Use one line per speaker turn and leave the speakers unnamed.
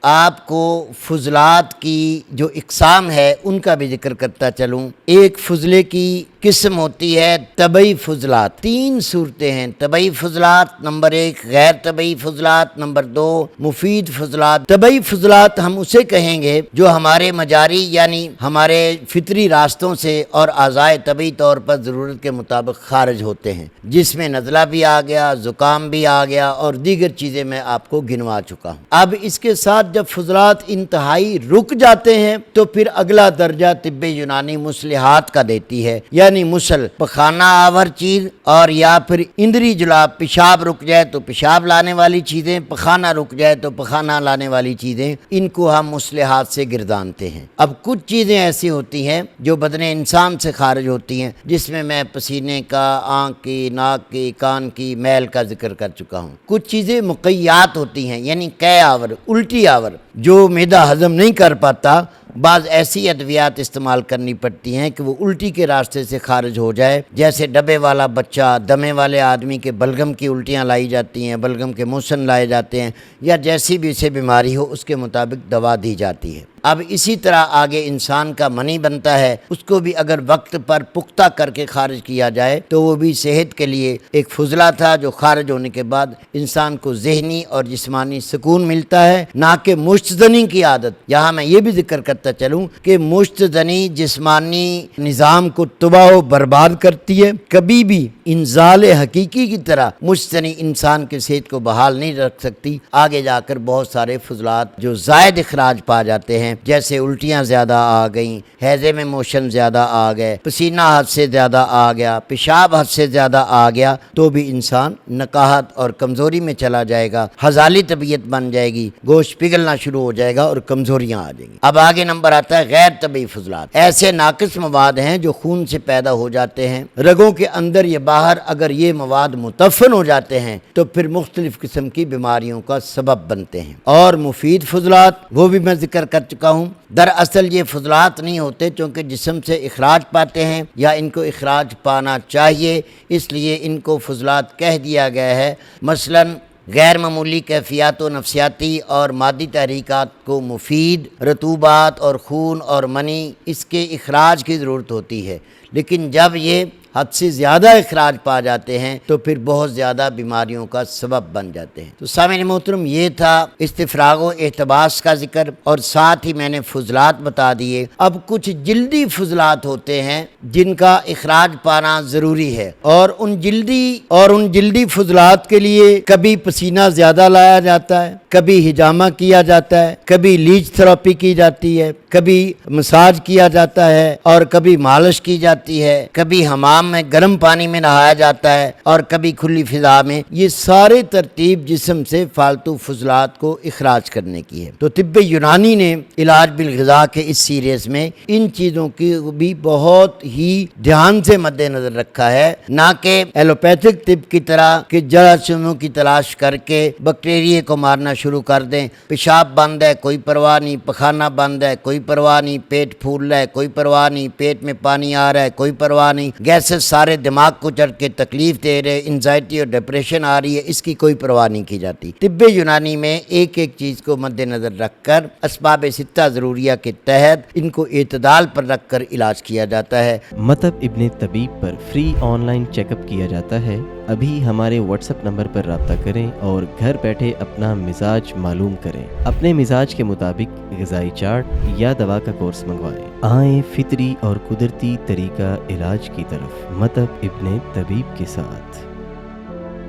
آپ کو فضلات کی جو اقسام ہے ان کا بھی ذکر کرتا چلوں۔ ایک فضلے کی قسم ہوتی ہے طبعی فضلات۔ 3 صورتیں ہیں طبعی فضلات، نمبر 1 غیر طبعی فضلات، نمبر 2 مفید فضلات۔ طبعی فضلات ہم اسے کہیں گے جو ہمارے مجاری یعنی ہمارے فطری راستوں سے اور اعضائے طبعی طور پر ضرورت کے مطابق خارج ہوتے ہیں، جس میں نزلہ بھی آ گیا، زکام بھی آ گیا اور دیگر چیزیں میں آپ کو گنوا چکا ہوں۔ اب اس کے ساتھ جب فضلات انتہائی رک جاتے ہیں تو پھر اگلا درجہ طب یونانی مصلحات کا دیتی ہے، یعنی مسل پخانہ آور چیز، اور یا پھر اندری جلاب، پیشاب رک جائے تو پیشاب لانے والی چیزیں، پخانہ رک جائے تو پخانہ لانے والی چیزیں، ان کو ہم مصلحات سے گردانتے ہیں۔ اب کچھ چیزیں ایسی ہوتی ہیں جو بدن انسان سے خارج ہوتی ہیں، جس میں پسینے کا، آنکھ کی، ناک کی، کان کی میل کا ذکر کر چکا ہوں۔ کچھ چیزیں مقیات ہوتی ہیں، یعنی قے آور، الٹی آور، جو معدہ ہضم نہیں کر پاتا، بعض ایسی ادویات استعمال کرنی پڑتی ہیں کہ وہ الٹی کے راستے سے خارج ہو جائے، جیسے ڈبے والا بچہ، دمے والے آدمی کے بلغم کی الٹیاں لائی جاتی ہیں، بلغم کے موشن لائے جاتے ہیں، یا جیسی بھی اسے بیماری ہو اس کے مطابق دوا دی جاتی ہے۔ اب اسی طرح آگے انسان کا منی بنتا ہے، اس کو بھی اگر وقت پر پختہ کر کے خارج کیا جائے تو وہ بھی صحت کے لیے ایک فضلہ تھا، جو خارج ہونے کے بعد انسان کو ذہنی اور جسمانی سکون ملتا ہے، نہ کہ مشت زنی کی عادت۔ یہاں میں یہ بھی ذکر کرتا چلوں کہ مشت زنی جسمانی نظام کو تباہ و برباد کرتی ہے، کبھی بھی انزال حقیقی کی طرح مشت زنی انسان کے صحت کو بحال نہیں رکھ سکتی۔ آگے جا کر بہت سارے فضلات جو زائد اخراج پا جاتے ہیں، جیسے الٹیاں زیادہ آ گئیں، ہیضے میں موشن زیادہ آ گئے، پسینہ حد سے زیادہ آ گیا، پیشاب حد سے زیادہ آ گیا، تو بھی انسان نقاہت اور کمزوری میں چلا جائے گا، ہزالی طبیعت بن جائے گی، گوشت پگھلنا شروع ہو جائے گا اور کمزوریاں آ جائیں گی۔ اب آگے نمبر آتا ہے غیر طبعی فضلات۔ ایسے ناقص مواد ہیں جو خون سے پیدا ہو جاتے ہیں، رگوں کے اندر یا باہر، اگر یہ مواد متفن ہو جاتے ہیں تو پھر مختلف قسم کی بیماریوں کا سبب بنتے ہیں۔ اور مفید فضلات وہ بھی میں ذکر کر چکا ہوں۔ دراصل یہ فضلات نہیں ہوتے چونکہ جسم سے اخراج پاتے ہیں یا ان کو اخراج پانا چاہیے، اس لیے ان کو فضلات کہہ دیا گیا ہے۔ مثلاً غیر معمولی کیفیات و نفسیاتی اور مادی تحریکات کو مفید، رطوبات اور خون اور منی، اس کے اخراج کی ضرورت ہوتی ہے، لیکن جب یہ حد سے زیادہ اخراج پا جاتے ہیں تو پھر بہت زیادہ بیماریوں کا سبب بن جاتے ہیں۔ تو سامعین محترم، یہ تھا استفراغ و احتباس کا ذکر، اور ساتھ ہی میں نے فضلات بتا دیے۔ اب کچھ جلدی فضلات ہوتے ہیں جن کا اخراج پانا ضروری ہے، اور ان جلدی فضلات کے لیے کبھی پسینہ زیادہ لایا جاتا ہے، کبھی ہجامہ کیا جاتا ہے، کبھی لیچ تھراپی کی جاتی ہے، کبھی مساج کیا جاتا ہے، اور کبھی مالش کی جاتی ہے، کبھی حمام میں گرم پانی میں نہایا جاتا ہے، اور کبھی کھلی فضا میں۔ یہ سارے ترتیب جسم سے فالتو فضلات کو اخراج کرنے کی ہے۔ تو طب یونانی نے علاج بالغذا کے اس سیریز میں ان چیزوں کی بھی بہت ہی دھیان سے مد نظر رکھا ہے، نہ کہ ایلوپیتھک طب کی طرح کہ جراثیموں کی تلاش کر کے بیکٹیریے کو مارنا شروع کر دیں۔ پیشاب بند ہے کوئی پرواہ نہیں، پخانہ بند ہے کوئی پرواہ نہیں، پیٹ پھول رہا ہے کوئی پرواہ نہیں، پیٹ میں پانی آ رہا ہے کوئی پرواہ نہیں، گیسز سارے دماغ کو چڑھ کے تکلیف دے رہے، انزائٹی اور ڈپریشن آ رہی ہے، اس کی کوئی پرواہ نہیں کی جاتی۔ طب یونانی میں ایک ایک چیز کو مد نظر رکھ کر اسباب ستہ ضروریہ کے تحت ان کو اعتدال پر رکھ کر علاج کیا جاتا ہے۔
مطب ابن طبیب پر free online check up کیا جاتا ہے۔ ابھی ہمارے واٹس ایپ نمبر پر رابطہ کریں اور گھر بیٹھے اپنا مزاج معلوم کریں۔ اپنے مزاج کے مطابق غذائی چارٹ یا دوا کا کورس منگوائیں۔ آئیں فطری اور قدرتی طریقہ علاج کی طرف مطب ابن طبیب کے ساتھ۔